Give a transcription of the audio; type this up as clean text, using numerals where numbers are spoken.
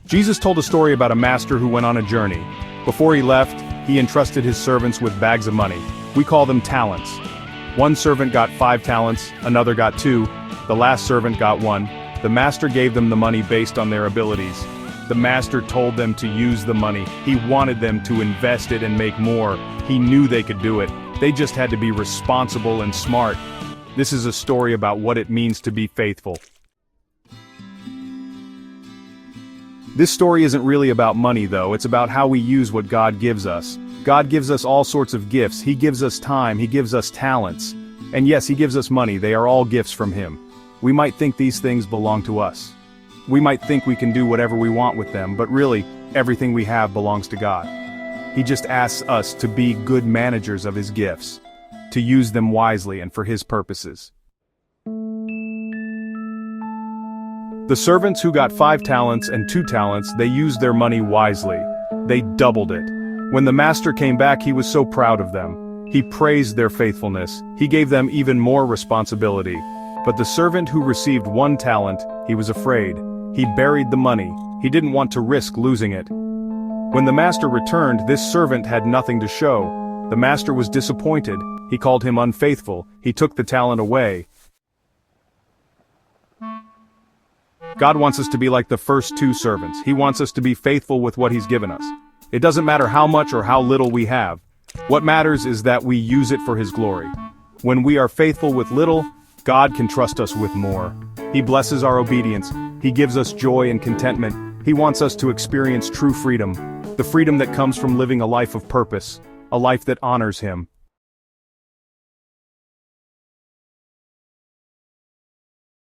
Jesus told a story about a master who went on a journey. Before he left, he entrusted his servants with bags of money. We call them talents. One servant got 5 talents, another got 2, the last servant got 1. The master gave them the money based on their abilities. The master told them to use the money. He wanted them to invest it and make more. He knew they could do it. They just had to be responsible and smart. This is a story about what it means to be faithful. This story isn't really about money though, it's about how we use what God gives us. God gives us all sorts of gifts. He gives us time, He gives us talents. And yes, He gives us money, they are all gifts from Him. We might think these things belong to us. We might think we can do whatever we want with them, but really, everything we have belongs to God. He just asks us to be good managers of His gifts, to use them wisely and for His purposes. The servants who got 5 talents and 2 talents, they used their money wisely. They doubled it. When the master came back, he was so proud of them. He praised their faithfulness. He gave them even more responsibility. But the servant who received 1 talent, he was afraid. He buried the money. He didn't want to risk losing it. When the master returned, this servant had nothing to show. The master was disappointed. He called him unfaithful. He took the talent away. God wants us to be like the first 2 servants. He wants us to be faithful with what He's given us. It doesn't matter how much or how little we have. What matters is that we use it for His glory. When we are faithful with little, God can trust us with more. He blesses our obedience. He gives us joy and contentment. He wants us to experience true freedom, the freedom that comes from living a life of purpose, a life that honors Him.